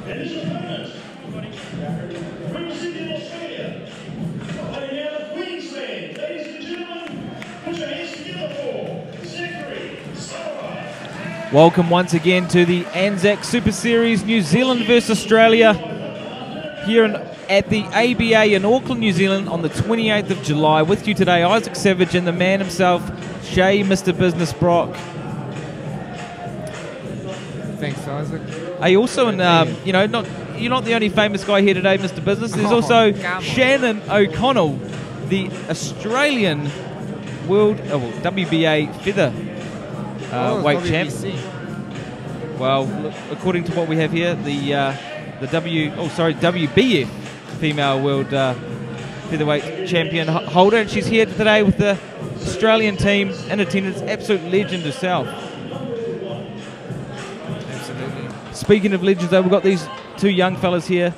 And his opponent, representing Australia, fighting out of Queensland, ladies and gentlemen, put your hands together for Zachary. Welcome once again to the ANZAC Super Series, New Zealand versus Australia, here at the ABA in Auckland, New Zealand on the 28th of July. With you today, Isaac Savage and the man himself, Shay, Mr. Business Brock. Thanks, Isaac. Hey, also, you know, you're not the only famous guy here today, Mr. Business. There's also Shannon O'Connell, the Australian World WBA feather weight champ. Well, look, according to what we have here, the WBF female world featherweight champion holder, and she's here today with the Australian team in attendance. Absolute legend herself. Absolutely. Speaking of legends, though, we've got these two young fellas here,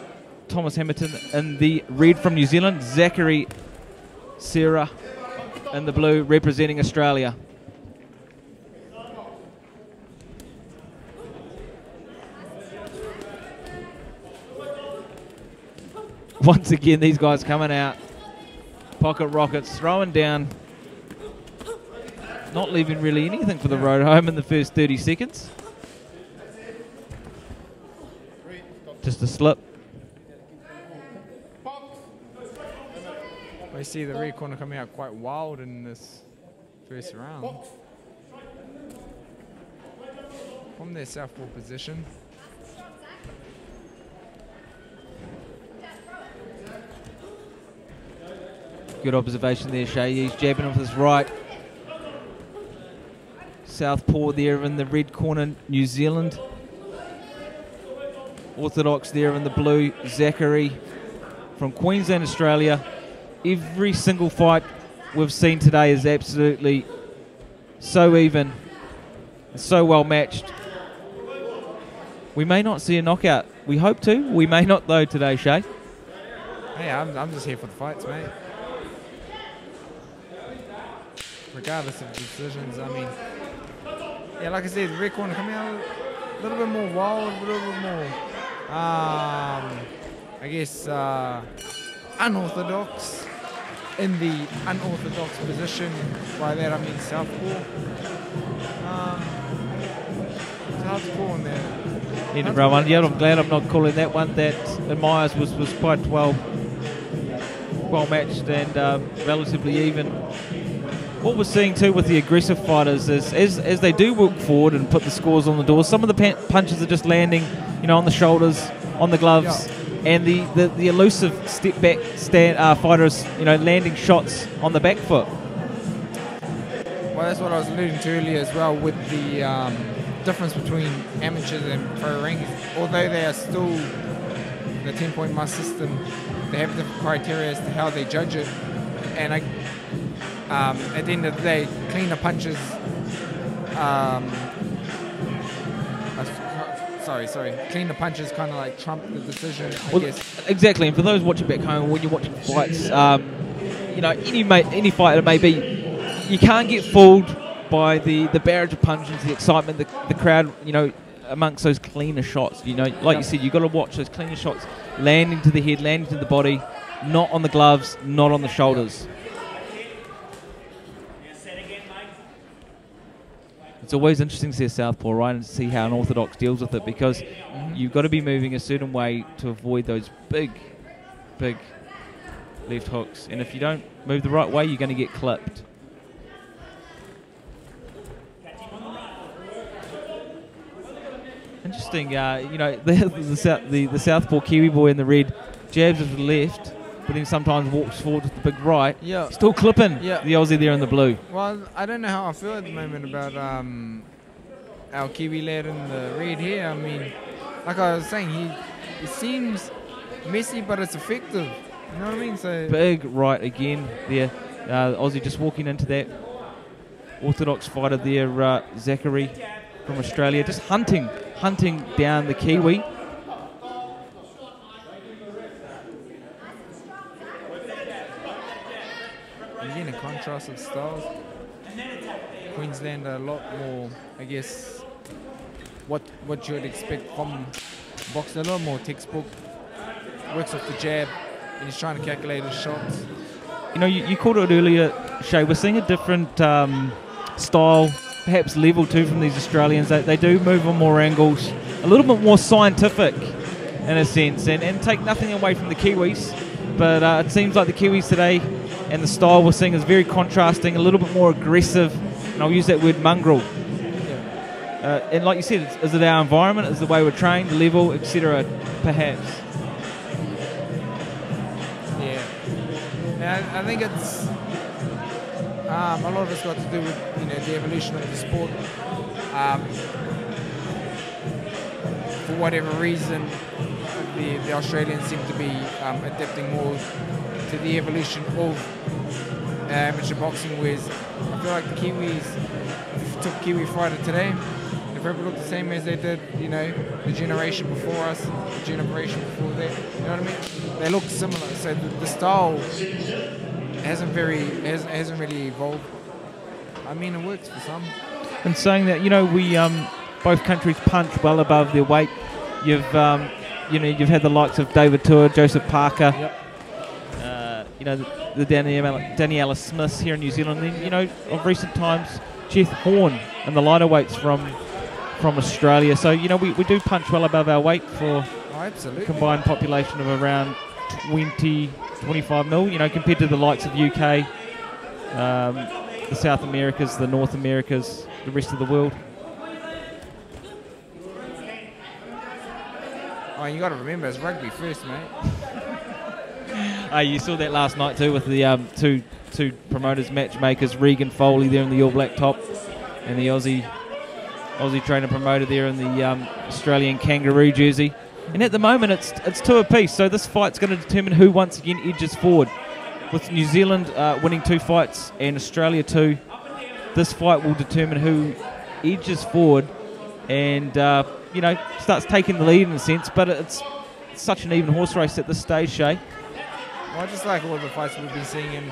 Thomas Hamerton in the red from New Zealand, Zachary Sarah in the blue representing Australia. Once again, these guys coming out, pocket rockets, throwing down, not leaving really anything for the road home in the first 30 seconds. Just a slip. We see the rear corner coming out quite wild in this first round. From their southpaw position. Good observation there, Shay. He's jabbing with his right. Southpaw there in the red corner, New Zealand. Orthodox there in the blue, Zachary from Queensland, Australia. Every single fight we've seen today is absolutely so even, so well matched. We may not see a knockout. We hope to. We may not, though, today, Shay. Hey, I'm just here for the fights, mate. Regardless of decisions, I mean, yeah, like I said, the red corner coming out a little bit more wild, a little bit more, I guess, unorthodox, in the unorthodox position. By that I mean southpaw. It's hard to call on there. In row one, yeah, I'm glad I'm not calling that one. That in my eyes was quite well matched and relatively even. What we're seeing too with the aggressive fighters is as they do walk forward and put the scores on the door, some of the punches are just landing, you know, on the shoulders, on the gloves, and the elusive step back fighters, you know, landing shots on the back foot. Well, that's what I was alluding to earlier as well with the difference between amateurs and pro rings. Although they are still the 10-point must system, they have different criteria as to how they judge it, and at the end of the day, cleaner punches. Cleaner punches kind of like trump the decision, I guess. Exactly, and for those watching back home, when you're watching fights, you know, any fight it may be, you can't get fooled by the barrage of punches, the excitement, the crowd, you know, amongst those cleaner shots. You know, like you said, you've got to watch those cleaner shots landing to the head, landing to the body, not on the gloves, not on the shoulders. It's always interesting to see a southpaw, right, and to see how an orthodox deals with it, because you've got to be moving a certain way to avoid those big left hooks. And if you don't move the right way, you're going to get clipped. Interesting, you know, the southpaw Kiwi boy in the red jabs with the left, but then sometimes walks forward with the big right. Yeah. Still clipping the Aussie there in the blue. Well, I don't know how I feel at the moment about our Kiwi lad in the red here. I mean, like I was saying, he seems messy, but it's effective. You know what I mean? So big right again there. Aussie just walking into that orthodox fighter there, Zachary from Australia, just hunting down the Kiwi. Again, a contrast of styles. Queensland are a lot more, I guess, what you'd expect from boxing. A lot more textbook, works off the jab, and he's trying to calculate his shots. You know, you called it earlier, Shay. We're seeing a different style, perhaps level too, from these Australians. They do move on more angles, a little bit more scientific in a sense, and take nothing away from the Kiwis. But it seems like the Kiwis today and the style we're seeing is very contrasting, a little bit more aggressive, and I'll use that word mongrel. Yeah. And like you said, is it our environment, is it the way we're trained, the level, etc., perhaps? Yeah. Now, I think it's a lot of it's got to do with the evolution of the sport. For whatever reason, the Australians seem to be adapting more to the evolution of amateur boxing, whereas I feel like the Kiwis, if you took Kiwi fighter today, they probably look the same as they did, the generation before us, the generation before that. You know what I mean? They look similar, so the style hasn't really evolved. I mean, it works for some. And saying that, we both countries punch well above their weight. You've had the likes of David Tour, Joseph Parker. Yep. The Daniela Smiths here in New Zealand. And then, of recent times, Jeff Horn and the lighter weights from Australia. So, we do punch well above our weight for absolutely. Combined population of around 25 mil, compared to the likes of UK, the South Americas, the North Americas, the rest of the world. Oh, you got to remember, it's rugby first, mate. You saw that last night too with the two promoters, matchmakers, Regan Foley there in the All Black top, and the Aussie trainer promoter there in the Australian Kangaroo jersey. And at the moment, it's two apiece. So this fight's going to determine who once again edges forward. With New Zealand winning 2 fights and Australia 2, this fight will determine who edges forward and starts taking the lead in a sense. But it's such an even horse race at this stage, Shay. Well, I just like all the fights we've been seeing, and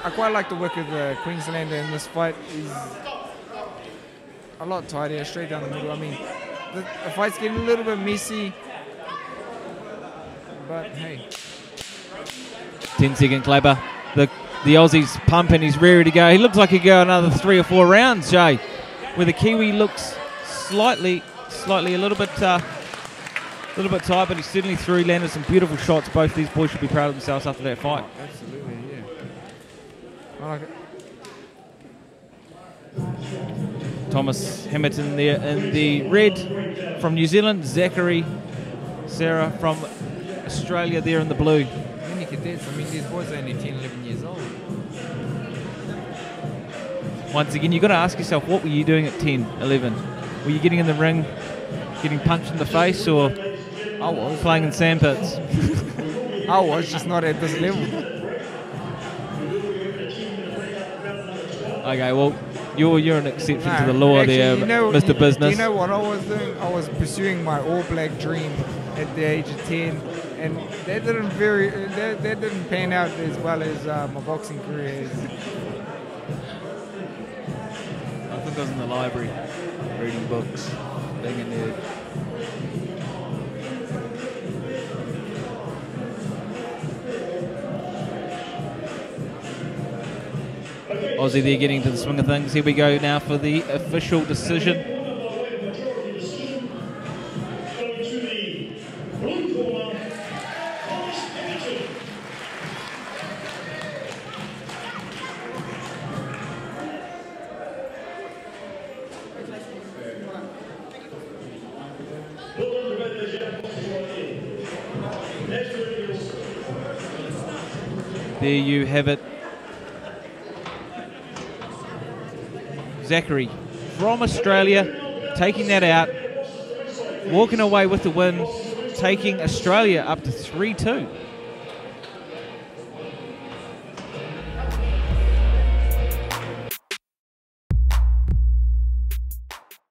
I quite like the work of the Queenslander in this fight. Is a lot tighter, straight down the middle. I mean, the fight's getting a little bit messy, but hey. 10-second clapper. The Aussie's pumping, he's ready to go. He looks like he'll go another 3 or 4 rounds, Jay. Where the Kiwi looks slightly a little bit tight, but he's certainly through, landed some beautiful shots. Both these boys should be proud of themselves after that fight. Oh, absolutely, yeah. I like it. Thomas Hamerton there in the red from New Zealand. Zachary, Sarah from Australia there in the blue. Many cadets, I mean, these boys are only 10, 11 years old. Once again, you've got to ask yourself, what were you doing at 10, 11? Were you getting in the ring, getting punched in the face, or I was playing in sandpits? I was just not at this level. Okay, well, you're an exception to the law there, Mr. Business. You know what I was doing? I was pursuing my All Black dream at the age of 10, and that didn't pan out as well as my boxing career is. I think I was in the library reading books, being a nerd. Aussie there getting to the swing of things. Here we go now for the official decision. There you have it. Zachary from Australia taking that out, walking away with the win, taking Australia up to 3-2.